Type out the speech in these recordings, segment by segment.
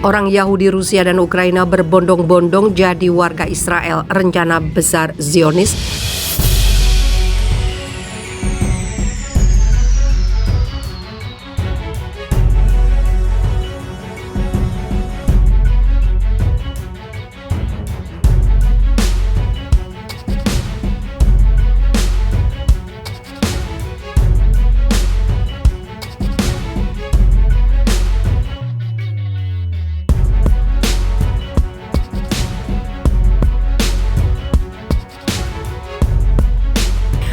Orang Yahudi Rusia dan Ukraina berbondong-bondong jadi warga Israel. Rencana besar Zionis.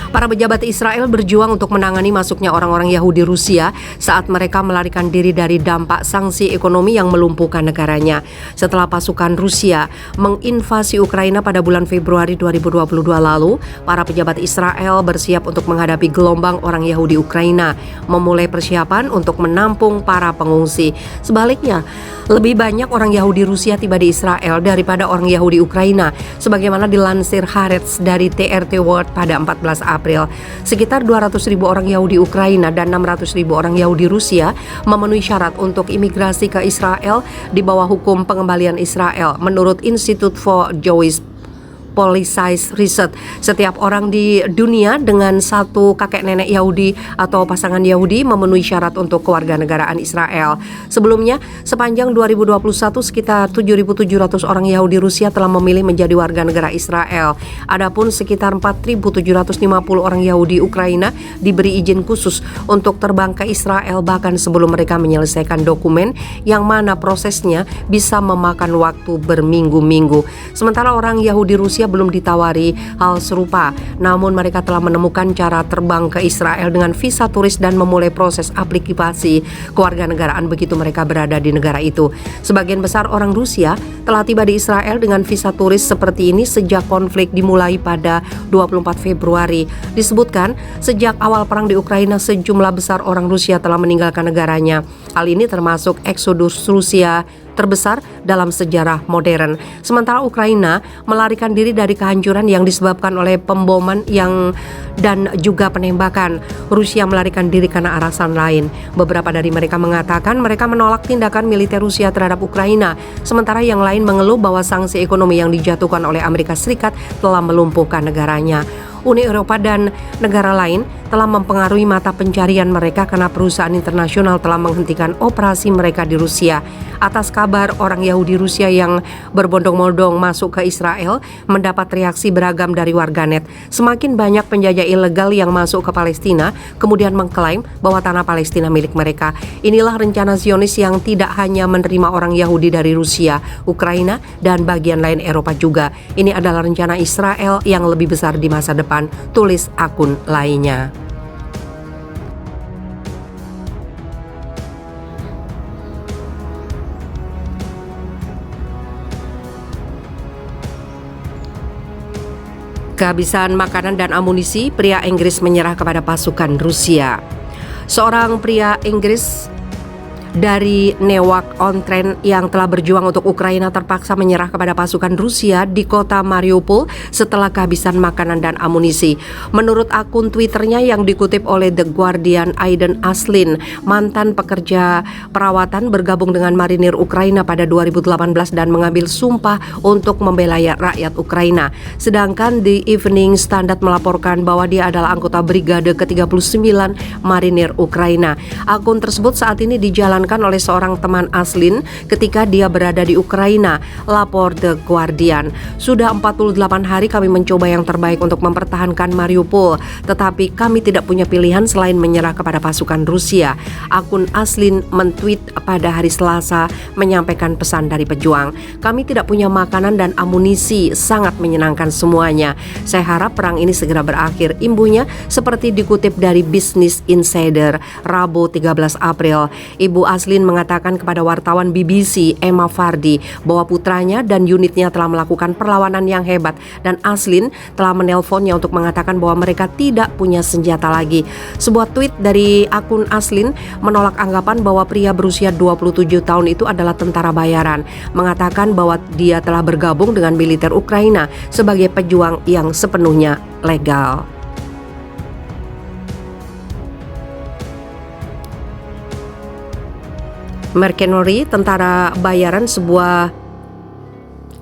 Para pejabat Israel berjuang untuk menangani masuknya orang-orang Yahudi Rusia saat mereka melarikan diri dari dampak sanksi ekonomi yang melumpuhkan negaranya. Setelah pasukan Rusia menginvasi Ukraina pada bulan Februari 2022 lalu, para pejabat Israel bersiap untuk menghadapi gelombang orang Yahudi Ukraina, memulai persiapan untuk menampung para pengungsi. Sebaliknya, lebih banyak orang Yahudi Rusia tiba di Israel daripada orang Yahudi Ukraina, sebagaimana dilansir Haaretz dari TRT World pada 14 April. Sekitar 200.000 orang Yahudi Ukraina dan 600.000 orang Yahudi Rusia memenuhi syarat untuk imigrasi ke Israel di bawah hukum pengembalian Israel, menurut Institute for Jewish Policy Research. Setiap orang di dunia dengan satu kakek nenek Yahudi atau pasangan Yahudi memenuhi syarat untuk kewarganegaraan Israel. Sebelumnya, sepanjang 2021 sekitar 7.700 orang Yahudi Rusia telah memilih menjadi warga negara Israel. Adapun sekitar 4.750 orang Yahudi Ukraina diberi izin khusus untuk terbang ke Israel bahkan sebelum mereka menyelesaikan dokumen, yang mana prosesnya bisa memakan waktu berminggu-minggu. Sementara orang Yahudi Rusia belum ditawari hal serupa, namun mereka telah menemukan cara terbang ke Israel dengan visa turis dan memulai proses aplikasi kewarganegaraan begitu mereka berada di negara itu. Sebagian besar orang Rusia telah tiba di Israel dengan visa turis seperti ini sejak konflik dimulai pada 24 Februari. Disebutkan, sejak awal perang di Ukraina sejumlah besar orang Rusia telah meninggalkan negaranya. Hal ini termasuk eksodus Rusia terbesar dalam sejarah modern. Sementara Ukraina melarikan diri dari kehancuran yang disebabkan oleh pemboman dan juga penembakan. Rusia melarikan diri karena alasan lain. Beberapa dari mereka mengatakan mereka menolak tindakan militer Rusia terhadap Ukraina, sementara yang lain mengeluh bahwa sanksi ekonomi yang dijatuhkan oleh Amerika Serikat telah melumpuhkan negaranya. Uni Eropa dan negara lain telah mempengaruhi mata pencarian mereka karena perusahaan internasional telah menghentikan operasi mereka di Rusia. Atas kabar orang Yahudi Rusia yang berbondong-bondong masuk ke Israel mendapat reaksi beragam dari warganet. Semakin banyak penjajah ilegal yang masuk ke Palestina kemudian mengklaim bahwa tanah Palestina milik mereka. Inilah rencana Zionis yang tidak hanya menerima orang Yahudi dari Rusia, Ukraina, dan bagian lain Eropa juga. Ini adalah rencana Israel yang lebih besar di masa depan, tulis akun lainnya. Kehabisan makanan dan amunisi, pria Inggris menyerah kepada pasukan Rusia. Seorang pria Inggris dari Newark-on-Trent yang telah berjuang untuk Ukraina terpaksa menyerah kepada pasukan Rusia di kota Mariupol setelah kehabisan makanan dan amunisi. Menurut akun Twitternya yang dikutip oleh The Guardian, Aiden Aslin, mantan pekerja perawatan bergabung dengan marinir Ukraina pada 2018 dan mengambil sumpah untuk membela rakyat Ukraina. Sedangkan The Evening Standard melaporkan bahwa dia adalah anggota Brigade ke-39 Marinir Ukraina. Akun tersebut saat ini dijalankan oleh seorang teman Aslin ketika dia berada di Ukraina, lapor The Guardian. Sudah 48 hari kami mencoba yang terbaik untuk mempertahankan Mariupol, tetapi kami tidak punya pilihan selain menyerah kepada pasukan Rusia. Akun Aslin mentweet pada hari Selasa menyampaikan pesan dari pejuang. Kami tidak punya makanan dan amunisi, sangat menyenangkan semuanya. Saya harap perang ini segera berakhir, imbunya, seperti dikutip dari Business Insider Rabu 13 April. Ibu Aslin mengatakan kepada wartawan BBC Emma Vardy bahwa putranya dan unitnya telah melakukan perlawanan yang hebat dan Aslin telah menelponnya untuk mengatakan bahwa mereka tidak punya senjata lagi. Sebuah tweet dari akun Aslin menolak anggapan bahwa pria berusia 27 tahun itu adalah tentara bayaran, mengatakan bahwa dia telah bergabung dengan militer Ukraina sebagai pejuang yang sepenuhnya legal. Mercenary, tentara bayaran, sebuah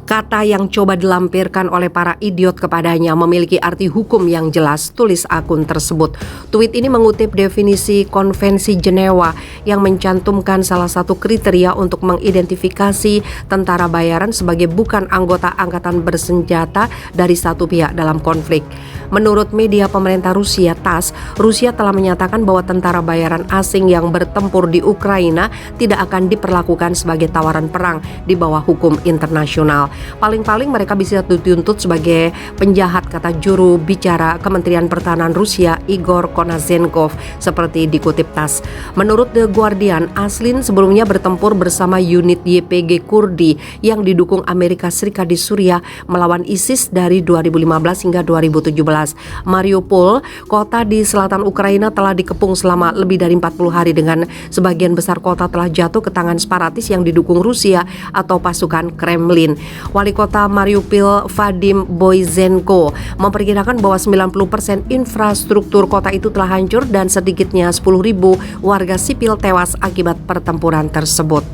kata yang coba dilampirkan oleh para idiot kepadanya, memiliki arti hukum yang jelas, tulis akun tersebut. Tweet ini mengutip definisi Konvensi Jenewa yang mencantumkan salah satu kriteria untuk mengidentifikasi tentara bayaran sebagai bukan anggota angkatan bersenjata dari satu pihak dalam konflik. Menurut media pemerintah Rusia TASS, Rusia telah menyatakan bahwa tentara bayaran asing yang bertempur di Ukraina tidak akan diperlakukan sebagai tawaran perang di bawah hukum internasional. Paling-paling mereka bisa dituntut sebagai penjahat, kata juru bicara Kementerian Pertahanan Rusia Igor Konazenkov, seperti dikutip TASS. Menurut The Guardian, Aslin sebelumnya bertempur bersama unit YPG Kurdi yang didukung Amerika Serikat di Suriah melawan ISIS dari 2015 hingga 2017. Mariupol, kota di selatan Ukraina, telah dikepung selama lebih dari 40 hari dengan sebagian besar kota telah jatuh ke tangan separatis yang didukung Rusia atau pasukan Kremlin. Wali kota Mariupol Vadim Boyzenko memperkirakan bahwa 90% infrastruktur kota itu telah hancur dan sedikitnya 10.000 warga sipil tewas akibat pertempuran tersebut.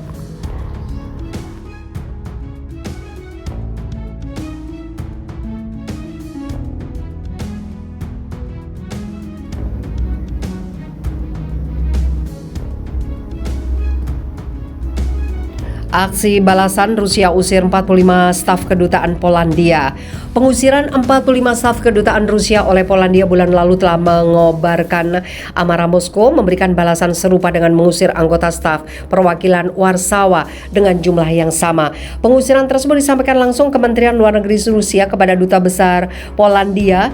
Aksi balasan, Rusia usir 45 staf kedutaan Polandia. Pengusiran 45 staf kedutaan Rusia oleh Polandia bulan lalu telah mengobarkan amarah Moskow, memberikan balasan serupa dengan mengusir anggota staf perwakilan Warsawa dengan jumlah yang sama. Pengusiran tersebut disampaikan langsung Kementerian Luar Negeri Rusia kepada Duta Besar Polandia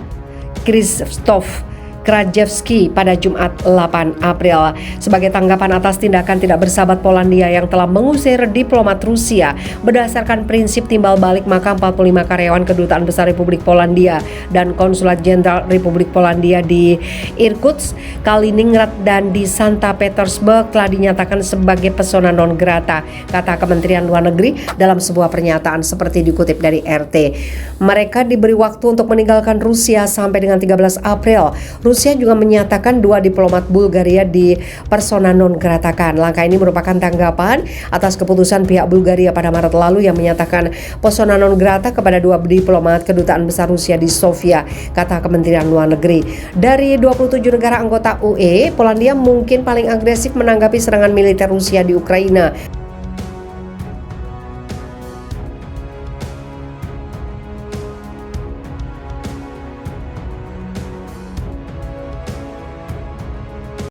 Krzysztof Krajewski pada Jumat 8 April. Sebagai tanggapan atas tindakan tidak bersahabat Polandia yang telah mengusir diplomat Rusia berdasarkan prinsip timbal balik, maka 45 karyawan Kedutaan Besar Republik Polandia dan Konsulat Jenderal Republik Polandia di Irkutsk, Kaliningrad, dan di Santa Petersburg telah dinyatakan sebagai persona non grata, kata Kementerian Luar Negeri dalam sebuah pernyataan seperti dikutip dari RT. Mereka diberi waktu untuk meninggalkan Rusia sampai dengan 13 April. Rusia juga menyatakan 2 diplomat Bulgaria di persona non gratakan. Langkah ini merupakan tanggapan atas keputusan pihak Bulgaria pada Maret lalu yang menyatakan persona non grata kepada 2 diplomat Kedutaan Besar Rusia di Sofia, kata Kementerian Luar Negeri. Dari 27 negara anggota UE, Polandia mungkin paling agresif menanggapi serangan militer Rusia di Ukraina.